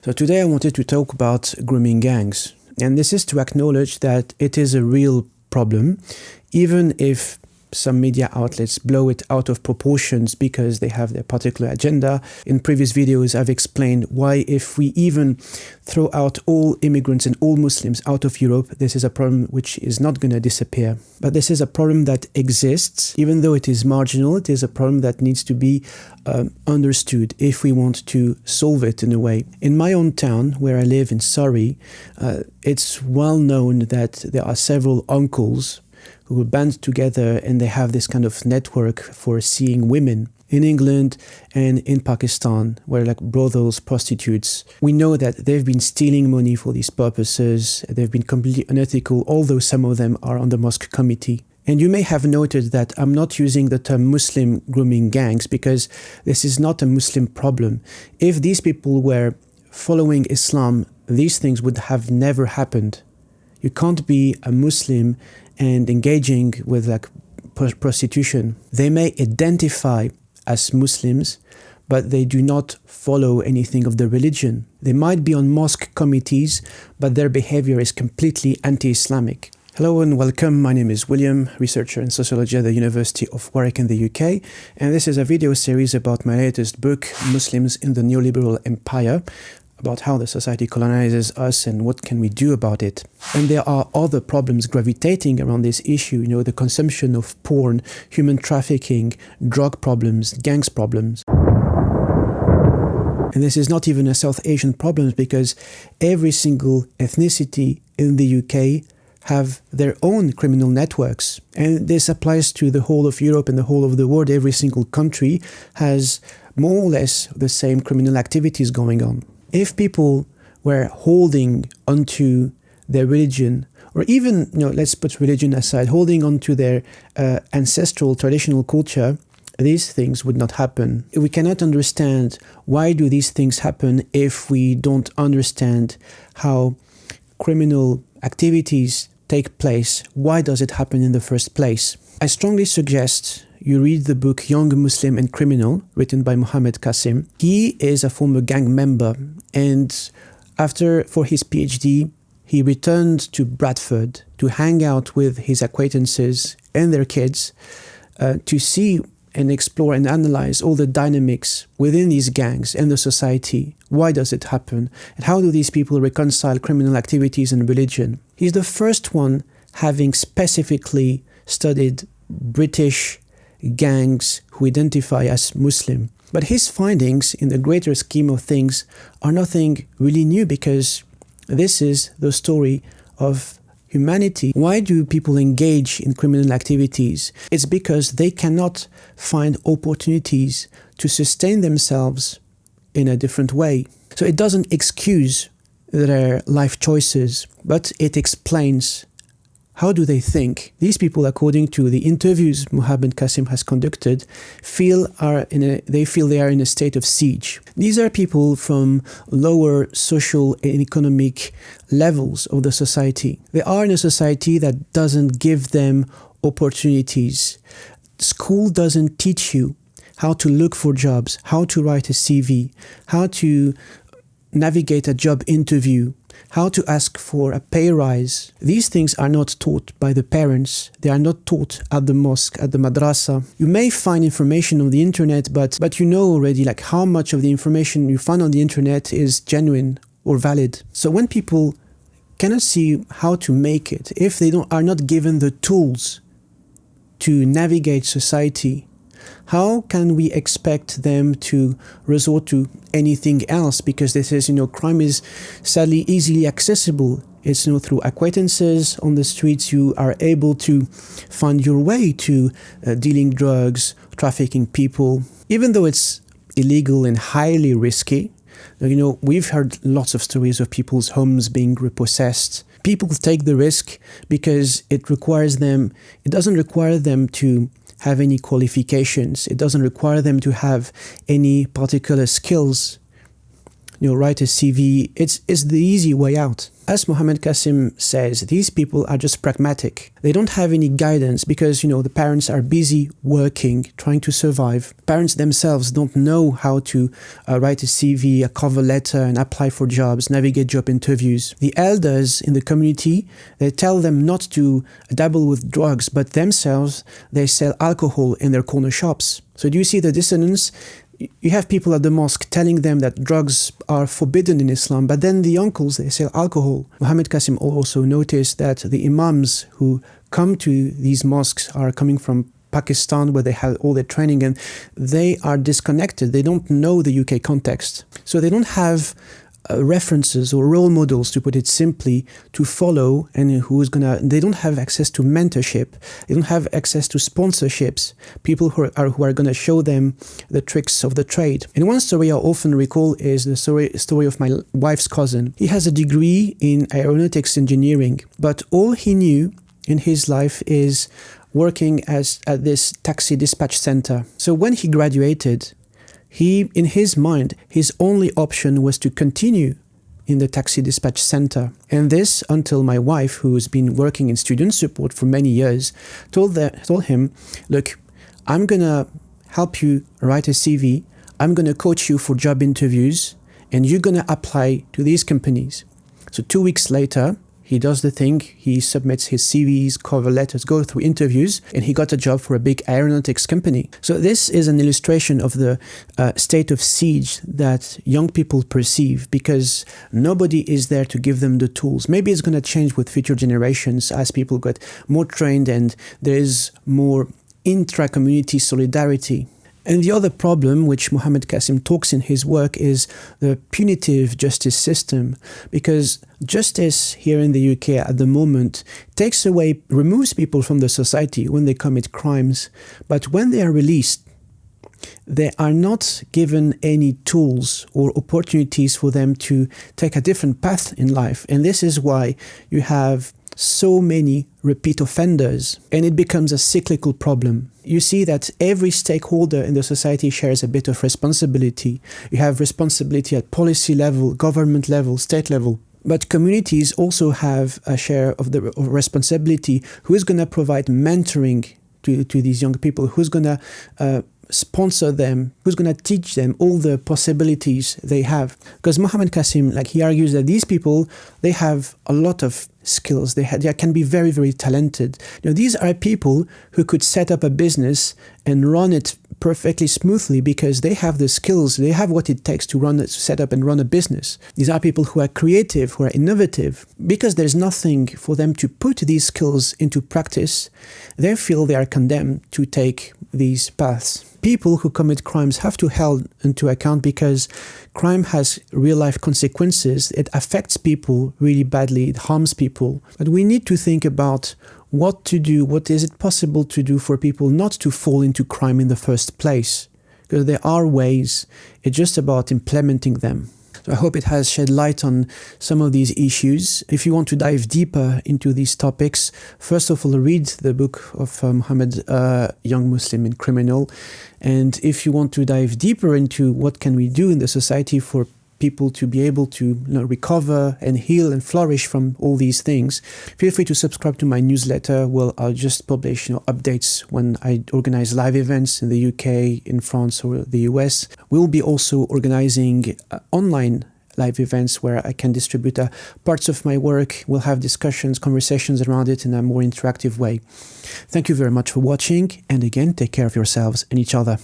So today I wanted to talk about grooming gangs, and this is to acknowledge that it is a real problem, even if some media outlets blow it out of proportions because they have their particular agenda. In previous videos, I've explained why if we even throw out all immigrants and all Muslims out of Europe, this is a problem which is not going to disappear. But this is a problem that exists. Even though it is marginal, it is a problem that needs to be understood if we want to solve it in a way. In my own town, where I live in Surrey, it's well known that there are several uncles who band together and they have this kind of network for seeing women in England and in Pakistan, where like brothels, prostitutes. We know that they've been stealing money for these purposes. They've been completely unethical, although some of them are on the mosque committee. And you may have noted that I'm not using the term Muslim grooming gangs because this is not a Muslim problem. If these people were following Islam, these things would have never happened. You can't be a Muslim and engaging with like prostitution. They may identify as Muslims, but they do not follow anything of the religion. They might be on mosque committees, but their behavior is completely anti-Islamic. Hello and welcome, my name is William, researcher in sociology at the University of Warwick in the UK, and this is a video series about my latest book, Muslims in the Neoliberal Empire, about how the society colonizes us and what can we do about it. And there are other problems gravitating around this issue, the consumption of porn, human trafficking, drug problems, gangs problems. And this is not even a South Asian problem because every single ethnicity in the UK have their own criminal networks. And this applies to the whole of Europe and the whole of the world. Every single country has more or less the same criminal activities going on. If people were holding onto their religion, or even, let's put religion aside, holding onto their ancestral traditional culture, these things would not happen. We cannot understand why do these things happen if we don't understand how criminal activities take place. Why does it happen in the first place? I strongly suggest you read the book Young Muslim and Criminal, written by Mohammed Qasim. He is a former gang member, and for his PhD, he returned to Bradford to hang out with his acquaintances and their kids to see and explore and analyze all the dynamics within these gangs and the society. Why does it happen? And how do these people reconcile criminal activities and religion? He's the first one having specifically studied British gangs who identify as Muslim. But his findings in the greater scheme of things are nothing really new because this is the story of humanity. Why do people engage in criminal activities? It's because they cannot find opportunities to sustain themselves in a different way. So it doesn't excuse their life choices, but it explains how do they think. These people, according to the interviews Mohammed Qasim has conducted, feel they are in a state of siege. These are people from lower social and economic levels of the society. They are in a society that doesn't give them opportunities. School doesn't teach you how to look for jobs, how to write a CV, how to navigate a job interview, how to ask for a pay rise. These things are not taught by the parents. They are not taught at the mosque, at the madrasa. You may find information on the internet, but you know already like how much of the information you find on the internet is genuine or valid. So when people cannot see how to make it, if they are not given the tools to navigate society, how can we expect them to resort to anything else? Because this is, crime is sadly easily accessible. It's, through acquaintances on the streets, you are able to find your way to dealing drugs, trafficking people. Even though it's illegal and highly risky, we've heard lots of stories of people's homes being repossessed. People take the risk because it doesn't require them to have any qualifications. It doesn't require them to have any particular skills write a CV. It's the easy way out. As Mohammed Qasim says, these people are just pragmatic. They don't have any guidance because, the parents are busy working, trying to survive. Parents themselves don't know how to write a CV, a cover letter, and apply for jobs, navigate job interviews. The elders in the community, they tell them not to dabble with drugs, but themselves, they sell alcohol in their corner shops. So do you see the dissonance? You have people at the mosque telling them that drugs are forbidden in Islam, but then the uncles, they sell alcohol. Mohammed Qasim also noticed that the imams who come to these mosques are coming from Pakistan, where they have all their training, and they are disconnected. They don't know the UK context. So they don't have references or role models, to put it simply, to follow, and they don't have access to mentorship. They don't have access to sponsorships, people who are going to show them the tricks of the trade. And one story I often recall is the story of my wife's cousin. He has a degree in aeronautics engineering, but all he knew in his life is working at this taxi dispatch center. So when he graduated, in his mind, his only option was to continue in the taxi dispatch center. And this until my wife, who's been working in student support for many years, told him, look, I'm going to help you write a CV. I'm going to coach you for job interviews, and you're going to apply to these companies. So 2 weeks later, he does the thing, he submits his CVs, cover letters, go through interviews, and he got a job for a big aeronautics company. So this is an illustration of the state of siege that young people perceive, because nobody is there to give them the tools. Maybe it's going to change with future generations as people get more trained and there is more intra-community solidarity. And the other problem, which Mohammed Qasim talks in his work, is the punitive justice system, because justice here in the UK at the moment removes people from the society when they commit crimes, but when they are released, they are not given any tools or opportunities for them to take a different path in life. And this is why you have so many repeat offenders, and it becomes a cyclical problem. You see that every stakeholder in the society shares a bit of responsibility. You have responsibility at policy level, government level, state level. But communities also have a share of the responsibility. Who is going to provide mentoring to these young people? Who's going to sponsor them? Who's going to teach them all the possibilities they have? Because Mohammed Qasim, he argues that these people, they have a lot of skills. They can be very, very talented. These are people who could set up a business and run it perfectly smoothly because they have the skills. They have what it takes to set up and run a business. These are people who are creative, who are innovative. Because there's nothing for them to put these skills into practice, they feel they are condemned to take these paths. People who commit crimes have to be held into account because crime has real-life consequences. It affects people really badly. It harms people. But we need to think about what to do, what is it possible to do for people not to fall into crime in the first place. Because there are ways. It's just about implementing them. So I hope it has shed light on some of these issues. If you want to dive deeper into these topics, first of all, read the book of Muhammad, Young Muslim and Criminal. And if you want to dive deeper into what can we do in the society for people to be able to recover and heal and flourish from all these things, feel free to subscribe to my newsletter. Well, I'll just publish updates when I organize live events in the UK, in France, or the US. We'll be also organizing online live events where I can distribute parts of my work. We'll have discussions, conversations around it in a more interactive way. Thank you very much for watching, and again, take care of yourselves and each other.